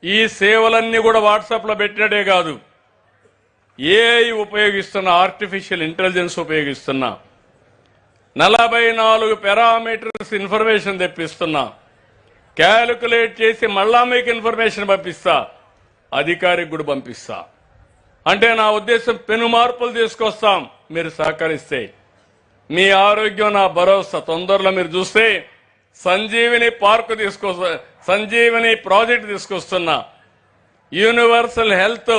ఈ సేవలన్నీ కూడా వాట్సాప్లో పెట్టినట్టే కాదు, ఏఐ ఉపయోగిస్తున్నా, ఆర్టిఫిషియల్ ఇంటెలిజెన్స్ ఉపయోగిస్తున్నా, 44 పారామీటర్స్ ఇన్ఫర్మేషన్ తెప్పిస్తున్నా, క్యాలిక్యులేట్ చేసి మళ్ళా మీకు ఇన్ఫర్మేషన్ పంపిస్తా, అధికారికి కూడా పంపిస్తా. అంటే నా ఉద్దేశం పెను మార్పులు తీసుకొస్తాం మీరు సహకరిస్తే. మీ ఆరోగ్యం నా భరోసా. తొందరలో మీరు చూస్తే సంజీవిని పార్క్ సంజీవిని ప్రాజెక్ట్ తీసుకొస్తున్నా, యూనివర్సల్ హెల్త్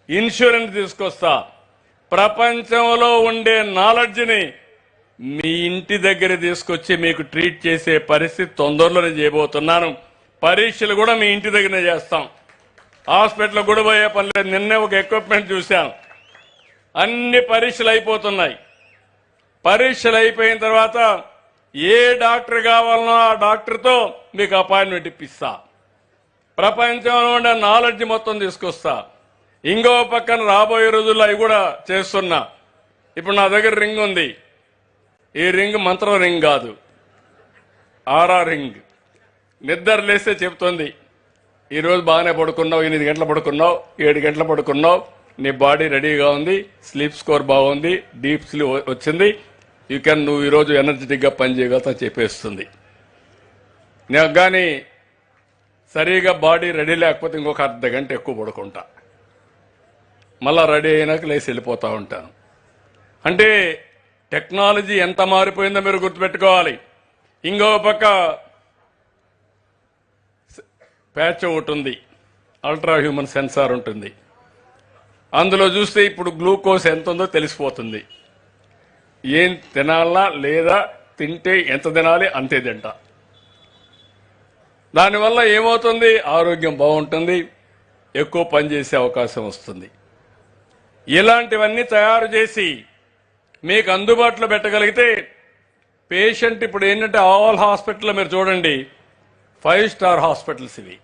ఇన్సూరెన్స్ తీసుకొస్తా. ప్రపంచంలో ఉండే నాలెడ్జ్ని మీ ఇంటి దగ్గర తీసుకొచ్చి మీకు ట్రీట్ చేసే పరిస్థితి తొందరలోనే చేయబోతున్నాను. పరీక్షలు కూడా మీ ఇంటి దగ్గరనే చేస్తాం. హాస్పిటల్ కూడా పోయే పని లేదు. నిన్నే ఒక ఎక్విప్మెంట్ చూశాను, అన్ని పరీక్షలు అయిపోతున్నాయి. పరీక్షలు అయిపోయిన తర్వాత ఏ డాక్టర్ కావాలనో ఆ డాక్టర్తో మీకు అపాయింట్మెంట్ ఇప్పిస్తా. ప్రపంచంలో ఉండే నాలెడ్జ్ మొత్తం తీసుకొస్తా. ఇంకో పక్కన రాబోయే రోజుల్లో అవి కూడా చేస్తున్నా. ఇప్పుడు నా దగ్గర రింగ్ ఉంది. ఈ రింగ్ మంత్రం రింగ్ కాదు, ఆరా రింగ్. నిద్ర లేస్తే చెప్తుంది, ఈరోజు బాగానే పడుకున్నావు, 8 గంటలు పడుకున్నావు, 7 గంటలు పడుకున్నావు, నీ బాడీ రెడీగా ఉంది, స్లీప్ స్కోర్ బాగుంది, డీప్ స్లీప్ వచ్చింది, నువ్వు ఈరోజు ఎనర్జెటిక్గా పనిచేయగలుగుతా చెప్పేస్తుంది. నేను కానీ సరిగా బాడీ రెడీ లేకపోతే ఇంకొక అర్ధ గంట ఎక్కువ పడుకుంటా, మళ్ళా రెడీ అయినాక లేచి వెళ్ళిపోతూ ఉంటాను. అంటే టెక్నాలజీ ఎంత మారిపోయిందో మీరు గుర్తుపెట్టుకోవాలి. ఇంకో పక్క ప్యాచ్ ఒకటి ఉంది, అల్ట్రా హ్యూమన్ సెన్సార్ ఉంటుంది. అందులో చూస్తే ఇప్పుడు గ్లూకోజ్ ఎంత ఉందో తెలిసిపోతుంది. ఏం తినాలా లేదా, తింటే ఎంత తినాలి అంతే తింటా. దానివల్ల ఏమవుతుంది, ఆరోగ్యం బాగుంటుంది, ఎక్కువ పనిచేసే అవకాశం వస్తుంది. ఇలాంటివన్నీ తయారు చేసి మీకు అందుబాటులో పెట్టగలిగితే పేషెంట్ ఇప్పుడు ఏంటంటే ఆల్ హాస్పిటల్లో మీరు చూడండి 5 స్టార్ హాస్పిటల్స్ ఇవి.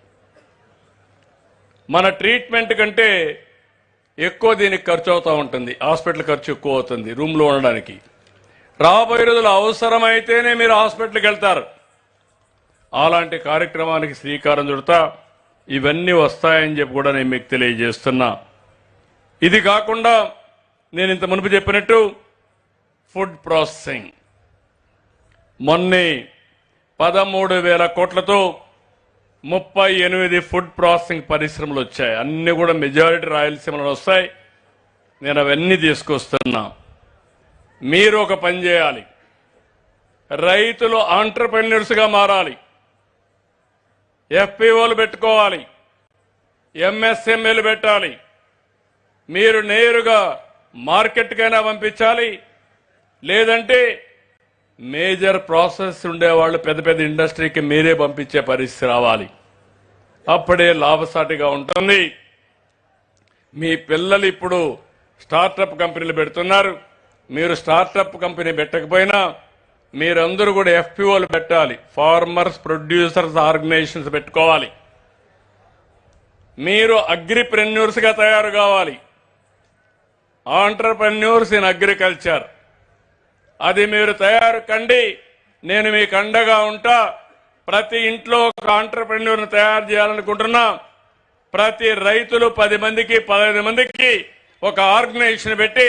మన ట్రీట్మెంట్ కంటే ఎక్కువ దీనికి ఖర్చు అవుతూ ఉంటుంది, హాస్పిటల్ ఖర్చు ఎక్కువ అవుతుంది రూమ్లో ఉండడానికి. రాబోయే రోజులు అవసరమైతేనే మీరు హాస్పిటల్కి వెళ్తారు. అలాంటి కార్యక్రమానికి శ్రీకారం చుడతా ఇవన్నీ వస్తాయని చెప్పి కూడా నేను మీకు తెలియజేస్తున్నా. ఇది కాకుండా నేను ఇంత మునుపు చెప్పినట్టు ఫుడ్ ప్రాసెసింగ్ మొన్నే 13,000 కోట్లతో 38 ఫుడ్ ప్రాసెసింగ్ పరిశ్రమలు వచ్చాయి. అన్ని కూడా మెజారిటీ రాయలసీమలో వస్తాయి. నేను అవన్నీ తీసుకొస్తున్నా. మీరు ఒక పని చేయాలి, రైతులు ఆంటర్‌ప్రెన్యూర్స్గా మారాలి, ఎఫ్పిఓలు పెట్టుకోవాలి, ఎంఎస్ఎంఈలు పెట్టాలి. మీరు నేరుగా మార్కెట్కైనా పంపించాలి, లేదంటే మేజర్ ప్రాసెస్ ఉండేవాళ్ళు పెద్ద పెద్ద ఇండస్ట్రీకి మీరే పంపించే పరిస్థితి రావాలి. అప్పుడే లాభసాటిగా ఉంటుంది. మీ పిల్లలు ఇప్పుడు స్టార్టప్ కంపెనీలు పెడుతున్నారు. మీరు స్టార్టప్ కంపెనీ పెట్టకపోయినా మీరందరూ కూడా ఎఫ్పిఓలు పెట్టాలి, ఫార్మర్స్ ప్రొడ్యూసర్స్ ఆర్గనైజేషన్స్ పెట్టుకోవాలి. మీరు అగ్రిప్రెన్యూర్స్గా తయారు కావాలి, ఆంటర్‌ప్రెన్యూర్స్ ఇన్ అగ్రికల్చర్. అది మీరు తయారు కండి, నేను మీకు అండగా ఉంటా. ప్రతి ఇంట్లో ఒక ఆంటర్‌ప్రెన్యూర్ని తయారు చేయాలనుకుంటున్నా. ప్రతి రైతులు 10 మందికి 15 మందికి ఒక ఆర్గనైజేషన్ పెట్టి,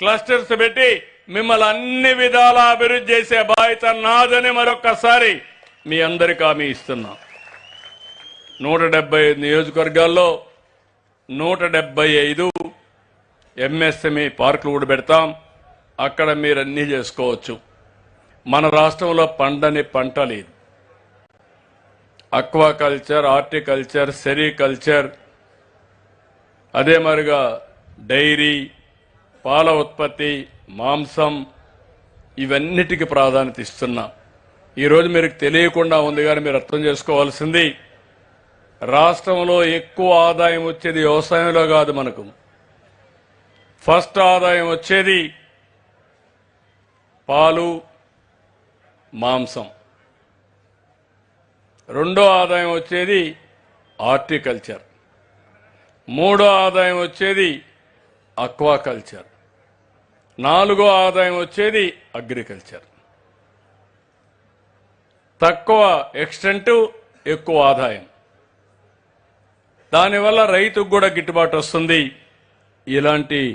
క్లస్టర్స్ పెట్టి మిమ్మల్ని అన్ని విధాలా అభివృద్ధి చేసే బాధ్యత నాదని మరొక్కసారి మీ అందరికీ హామీ ఇస్తున్నా. 175 నియోజకవర్గాల్లో 175 ఎంఎస్ఎంఈ పార్కులు కూడా పెడతాం. అక్కడ మీరు అన్నీ చేసుకోవచ్చు. మన రాష్ట్రంలో పండని పంట లేదు. అక్వాకల్చర్, హార్టికల్చర్, సెరికల్చర్, అదే మరిగా డైరీ, పాల ఉత్పత్తి, మాంసం, ఇవన్నిటికీ ప్రాధాన్యత ఇస్తున్నాం. ఈరోజు మీకు తెలియకుండా ఉంది, కానీ మీరు అర్థం చేసుకోవాల్సింది, రాష్ట్రంలో ఎక్కువ ఆదాయం వచ్చేది వ్యవసాయంలో కాదు. మనకు ఫస్ట్ ఆదాయం వచ్చేది పాలు, మాంసం. రెండో ఆదాయం వచ్చేది హార్టికల్చర్. మూడో ఆదాయం వచ్చేది అక్వాకల్చర్. నాలుగో ఆదాయం వచ్చేది అగ్రికల్చర్. తక్కువ ఎక్స్టెంట్, ఎక్కువ ఆదాయం. దానివల్ల రైతుకు కూడా గిట్టుబాటు వస్తుంది. ఇలాంటి